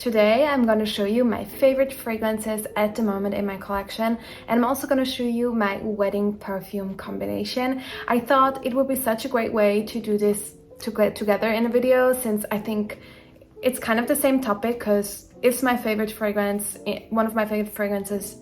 Today I'm going to show you my favorite fragrances at the moment in my collection, and I'm also going to show you my wedding perfume combination. I thought it would be such a great way to do this together in a video, since I think it's kind of the same topic because it's my favorite fragrance, one of my favorite fragrances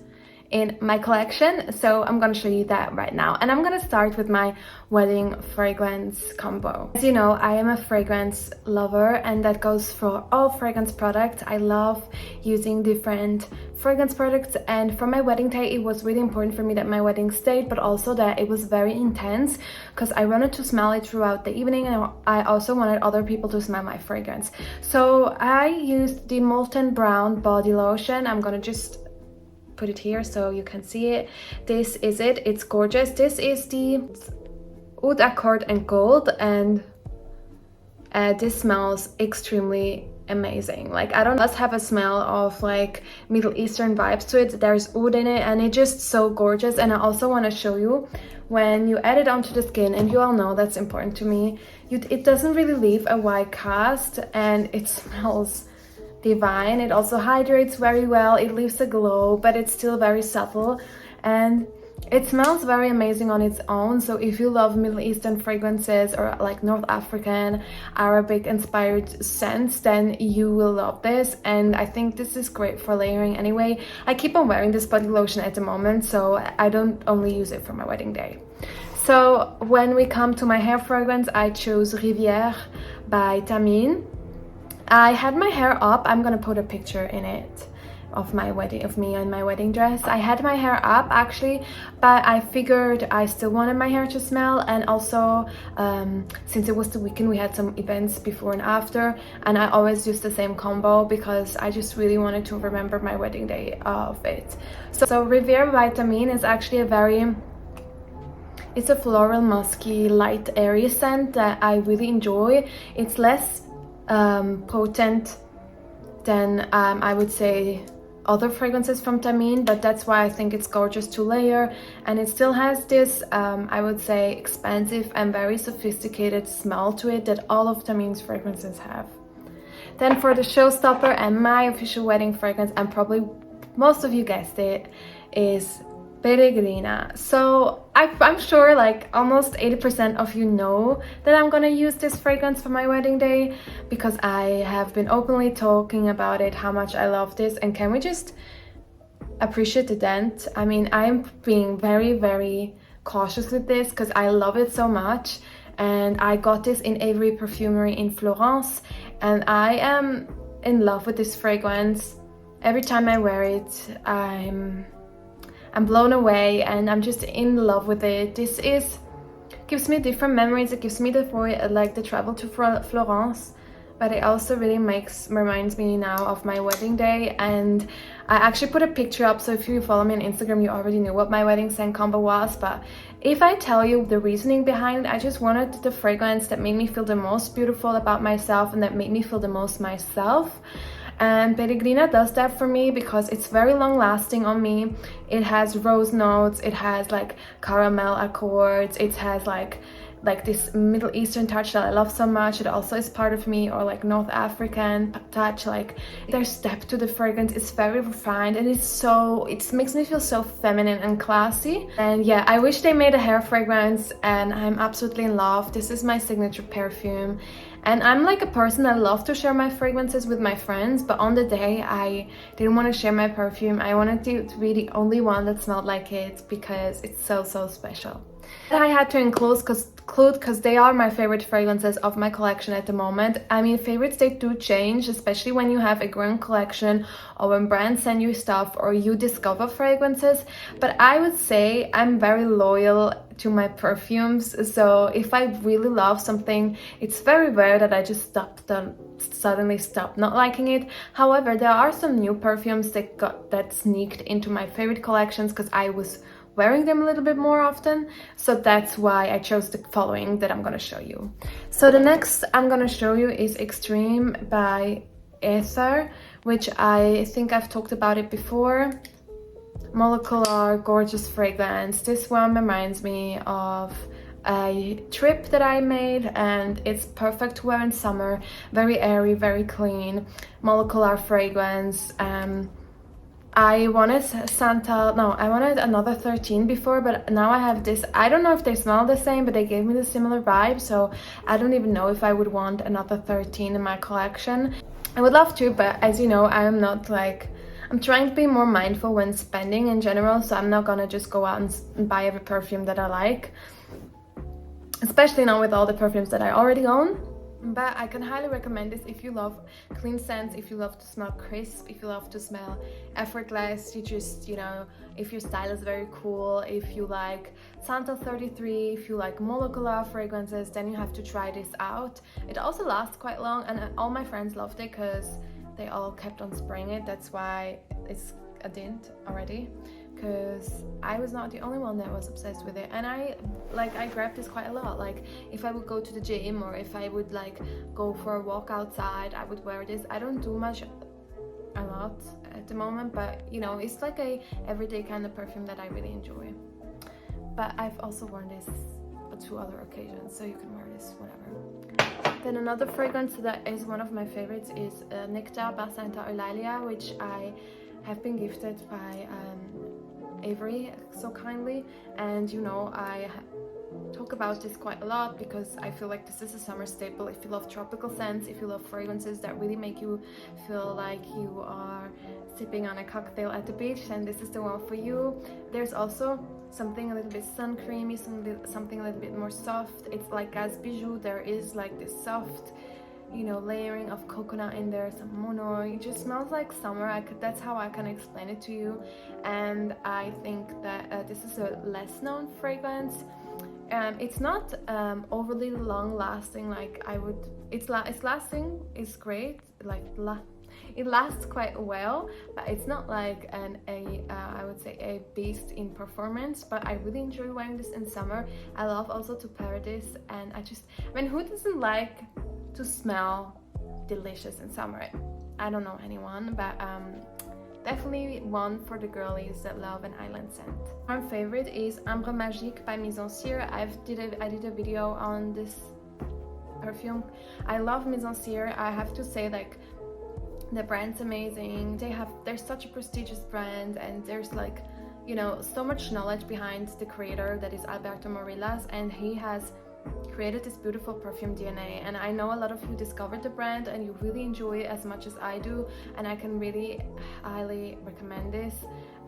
in my collection. So I'm gonna show you that right now, and I'm gonna start with my wedding fragrance combo. As you know, I am a fragrance lover, and that goes for all fragrance products. I love using different fragrance products, and for my wedding day it was really important for me that my wedding stayed, but also that it was very intense because I wanted to smell it throughout the evening, and I also wanted other people to smell my fragrance. So I used the Molten Brown body lotion. I'm gonna just put it here so you can see it. This is it. It's gorgeous. This is the Oud Accord and Gold, and this smells extremely amazing. Like, I don't know, it does have a smell of like Middle Eastern vibes to it. There's oud in it, and it's just so gorgeous. And I also want to show you when you add it onto the skin, and you all know that's important to me, it doesn't really leave a white cast, and it smells divine. It also hydrates very well. It leaves a glow, but it's still very subtle, and it smells very amazing on its own. So if you love Middle Eastern fragrances or like North African, Arabic inspired scents, then you will love this. And I think this is great for layering anyway. I keep on wearing this body lotion at the moment, so I don't only use it for my wedding day. So when we come to my hair fragrance, I chose Rivière by Tamine. I had my hair up. I'm gonna put a picture in it of my wedding, of me in my wedding dress. I had my hair up actually, but I figured I still wanted my hair to smell, and also since it was the weekend, we had some events before and after, and I always use the same combo because I just really wanted to remember my wedding day of it. So Rivière by Tamine is actually it's a floral, musky, light, airy scent that I really enjoy. It's less potent than I would say other fragrances from Tamine, but that's why I think it's gorgeous to layer, and it still has this I would say expansive and very sophisticated smell to it that all of Tamine's fragrances have. Then for the showstopper and my official wedding fragrance, and probably most of you guessed it, is Peregrina. So I'm sure like almost 80% of you know that I'm gonna use this fragrance for my wedding day, because I have been openly talking about it, how much I love this. And can we just appreciate the dent? I mean, I'm being very cautious with this because I love it so much, and I got this in Avery Perfumery in Florence, and I am in love with this fragrance. Every time I wear it, I'm blown away, and I'm just in love with it. This gives me different memories. It gives me the travel to Florence, but it also really reminds me now of my wedding day. And I actually put a picture up, so if you follow me on Instagram, you already knew what my wedding scent combo was. But if I tell you the reasoning behind it, I just wanted the fragrance that made me feel the most beautiful about myself and that made me feel the most myself. And Peregrina does that for me because it's very long lasting on me. It has rose notes, it has like caramel accords, it has like this Middle Eastern touch that I love so much. It also is part of me, or like North African touch. Like, there's depth to the fragrance. It's very refined, and it makes me feel so feminine and classy. And yeah, I wish they made a hair fragrance, and I'm absolutely in love. This is my signature perfume, and I'm like a person that loves to share my fragrances with my friends, but on the day I didn't want to share my perfume. I wanted to be the only one that smelled like it because it's so special. I had to include because they are my favorite fragrances of my collection at the moment. I mean, favorites, they do change, especially when you have a growing collection or when brands send you stuff or you discover fragrances. But I would say I'm very loyal to my perfumes. So if I really love something, it's very rare that I just suddenly stop not liking it. However, there are some new perfumes that sneaked into my favorite collections because I was wearing them a little bit more often. So that's why I chose the following that I'm gonna show you. So the next I'm gonna show you is Extreme by Ether, which I think I've talked about it before. Molecular, gorgeous fragrance. This one reminds me of a trip that I made, and it's perfect to wear in summer. Very airy, very clean, molecular fragrance. I wanted I wanted another 13 before, but now I have this. I don't know if they smell the same, but they gave me the similar vibe, so I don't even know if I would want another 13 in my collection. I would love to, but as you know, I'm not like, I'm trying to be more mindful when spending in general, so I'm not gonna just go out and buy every perfume that I like, especially not with all the perfumes that I already own. But I can highly recommend this if you love clean scents, if you love to smell crisp, if you love to smell effortless, you just, you know, if your style is very cool, if you like Santal 33, if you like molecular fragrances, then you have to try this out. It also lasts quite long, and all my friends loved it because they all kept on spraying it. That's why it's a dint already, because I was not the only one that was obsessed with it. And I grabbed this quite a lot. Like if I would go to the gym, or if I would like go for a walk outside, I would wear this. I don't do much a lot at the moment, but you know, it's like a everyday kind of perfume that I really enjoy. But I've also worn this on 2 other occasions, so you can wear this whenever. Then another fragrance that is one of my favorites is Nectar by Santa Eulalia, which I have been gifted by Avery so kindly. And you know, I talk about this quite a lot because I feel like this is a summer staple. If you love tropical scents, if you love fragrances that really make you feel like you are sipping on a cocktail at the beach, then this is the one for you. There's also something a little bit sun creamy, something a little bit more soft. It's like Gaz Bijou. There is like this soft, you know, layering of coconut in there, some mono. It just smells like summer. That's how I can explain it to you. And I think that this is a less known fragrance. It's not overly long lasting. Like it's lasting. It's great. Like it lasts quite well, but it's not like I would say a beast in performance. But I really enjoy wearing this in summer. I love also to pair this, and I mean, who doesn't like to smell delicious in summer? I don't know anyone, but definitely one for the girlies that love an island scent. My favorite is Ambre Magique by Mise en Cire. I did a video on this perfume. I love Mise en Cire. I have to say, like, the brand's amazing. They're such a prestigious brand, and there's like, you know, so much knowledge behind the creator, that is Alberto Morillas, and he has created this beautiful perfume DNA. And I know a lot of you discovered the brand and you really enjoy it as much as I do, and I can really highly recommend this.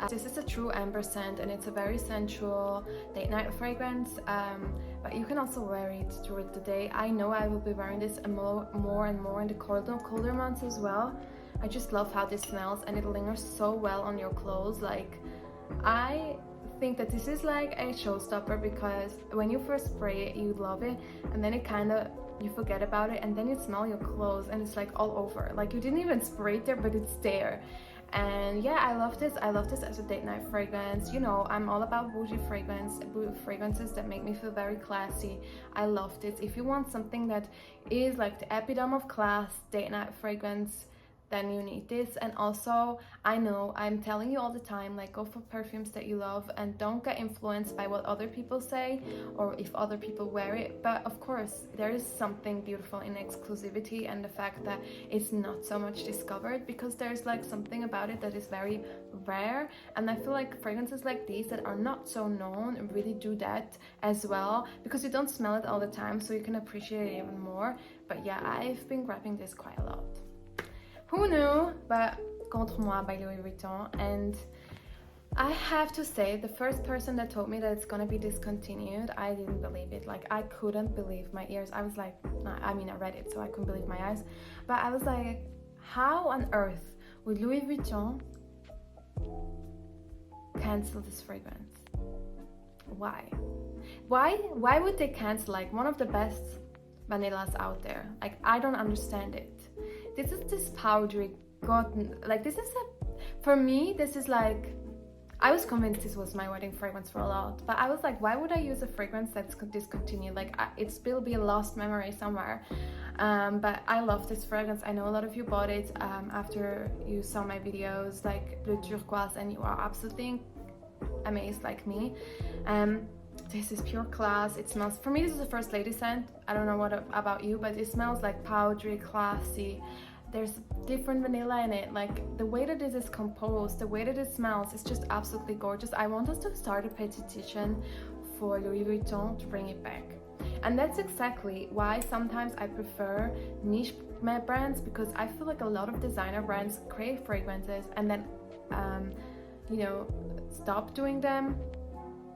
This is a true amber scent, and it's a very sensual date night fragrance, but you can also wear it throughout the day. I know I will be wearing this more and more in the colder months as well. I just love how this smells, and it lingers so well on your clothes. Like, I think that this is like a showstopper, because when you first spray it, you love it, and then you forget about it, and then you smell your clothes and it's like all over. Like, you didn't even spray it there, but it's there. And yeah, I love this as a date night fragrance. You know, I'm all about bougie fragrances that make me feel very classy. I love this. If you want something that is like the epitome of class date night fragrance, then you need this. And also, I know I'm telling you all the time, like, go for perfumes that you love and don't get influenced by what other people say or if other people wear it. But of course, there is something beautiful in exclusivity and the fact that it's not so much discovered, because there's like something about it that is very rare. And I feel like fragrances like these that are not so known really do that as well, because you don't smell it all the time, so you can appreciate it even more. But yeah, I've been grabbing this quite a lot. Who knew? But Contre Moi by Louis Vuitton. And I have to say, the first person that told me that it's gonna be discontinued, I didn't believe it. Like, I couldn't believe my ears. I was like, I mean, I read it, so I couldn't believe my eyes. But I was like, how on earth would Louis Vuitton cancel this fragrance? Why? Why would they cancel like one of the best vanillas out there? Like, I don't understand it. This is this powdery cotton, like, this is for me, this is like, I was convinced this was my wedding fragrance for a lot, but I was like, why would I use a fragrance that's discontinued? Like, it will be a lost memory somewhere. But I love this fragrance. I know a lot of you bought it after you saw my videos, like Bleu Turquoise, and you are absolutely amazed like me. This is pure class. It smells, for me this is the first lady scent. I don't know what about you, but it smells like powdery, classy. There's different vanilla in it. Like the way that this is composed, the way that it smells, is just absolutely gorgeous. I want us to start a petition for Louis Vuitton to bring it back. And that's exactly why sometimes I prefer niche brands, because I feel like a lot of designer brands create fragrances and then you know, stop doing them.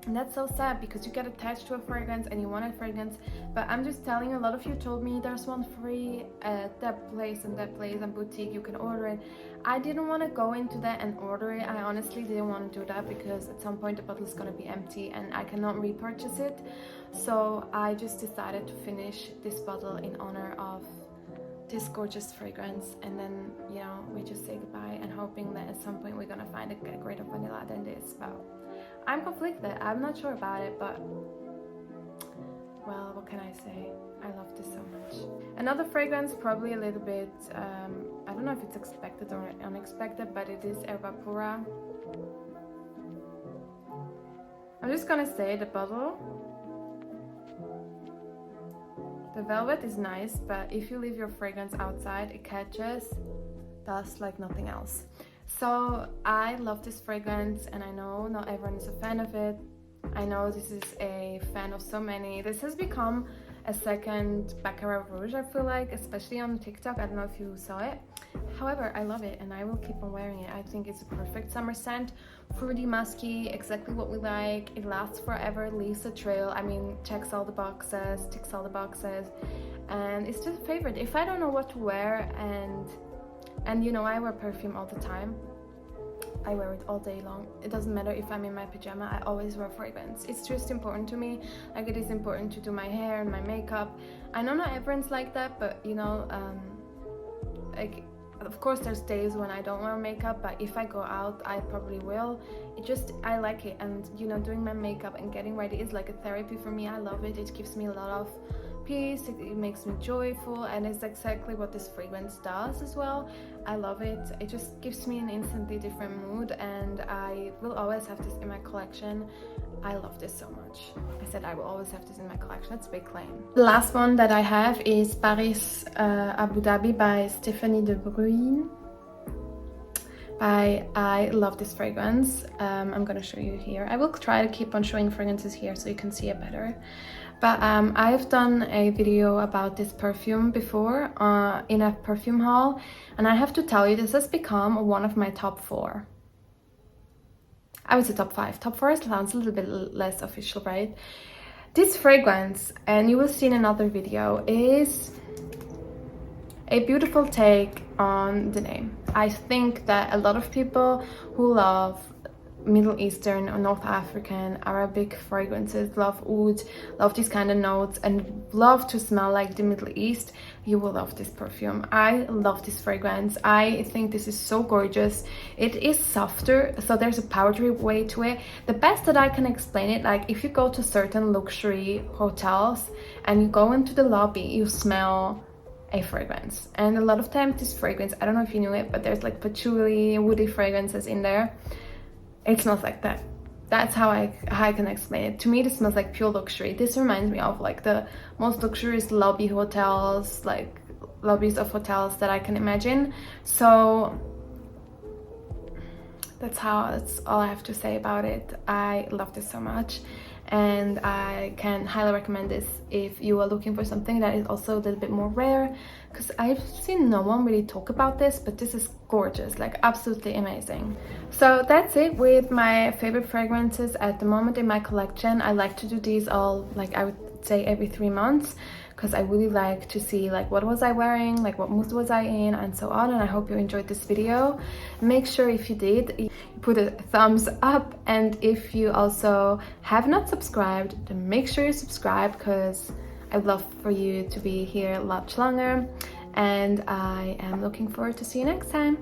And that's so sad, because you get attached to a fragrance and you want a fragrance. But I'm just telling you, a lot of you told me there's one free at that place and boutique, you can order it. I didn't want to go into that and order it. I honestly didn't want to do that, because at some point the bottle is going to be empty and I cannot repurchase it. So I just decided to finish this bottle in honor of this gorgeous fragrance, and then, you know, we just say goodbye and hoping that at some point we're gonna find a greater vanilla than this. But I'm conflicted. I'm not sure about it, but well, what can I say? I love this so much. Another fragrance, probably a little bit, I don't know if it's expected or unexpected, but it is Erba Pura. I'm just gonna say the bottle. The velvet is nice, but if you leave your fragrance outside, it catches dust like nothing else. So I love this fragrance, and I know not everyone is a fan of it. I know this is a fan of so many. This has become a second Baccarat Rouge, I feel like, especially on TikTok. I don't know if you saw it. However, I love it and I will keep on wearing it. I think it's a perfect summer scent. Fruity, musky, exactly what we like. It lasts forever, leaves a trail. I mean, checks all the boxes, ticks all the boxes, and it's just a favorite. If I don't know what to wear, and you know, I wear perfume all the time. I wear it all day long. It doesn't matter if I'm in my pajama, I always wear fragrance. It's just important to me. Like, it is important to do my hair and my makeup. I know not everyone's like that, but you know, like, of course there's days when I don't wear makeup, but if I go out I probably will. I like it, and you know, doing my makeup and getting ready is like a therapy for me. I love it. It gives me a lot of peace, it makes me joyful, and it's exactly what this fragrance does as well. I love it. It just gives me an instantly different mood, and I will always have this in my collection. I love this so much. I said I will always have this in my collection. That's a big claim. The last one that I have is Paris Abu Dhabi by Stephanie de Bruyne. I love this fragrance. I'm gonna show you here. I will try to keep on showing fragrances here so you can see it better. But I've done a video about this perfume before in a perfume haul, and I have to tell you, this has become one of my top 4. I would say top 5. Top 4 sounds a little bit less official, right? This fragrance, and you will see in another video, is a beautiful take on the name. I think that a lot of people who love Middle Eastern or North African, Arabic fragrances, love oud, love these kind of notes, and love to smell like the Middle East, you will love this perfume. I love this fragrance. I think this is so gorgeous. It is softer, so there's a powdery way to it. The best that I can explain it, like if you go to certain luxury hotels and you go into the lobby, you smell a fragrance, and a lot of times this fragrance, I don't know if you knew it, but there's like patchouli, woody fragrances in there. It smells like that. That's how I can explain it. To me, this smells like pure luxury. This reminds me of like the most luxurious lobby hotels, like lobbies of hotels that I can imagine. So that's all I have to say about it. I love this so much, and I can highly recommend this if you are looking for something that is also a little bit more rare, because I've seen no one really talk about this, but this is gorgeous, like absolutely amazing. So that's it with my favorite fragrances at the moment in my collection. I like to do these all, like I would say every 3 months, because I really like to see like what was I wearing, like what mood was I in, and so on. And I hope you enjoyed this video. Make sure if you did, you put a thumbs up, and if you also have not subscribed, then make sure you subscribe, because I'd love for you to be here a lot longer, and I am looking forward to see you next time.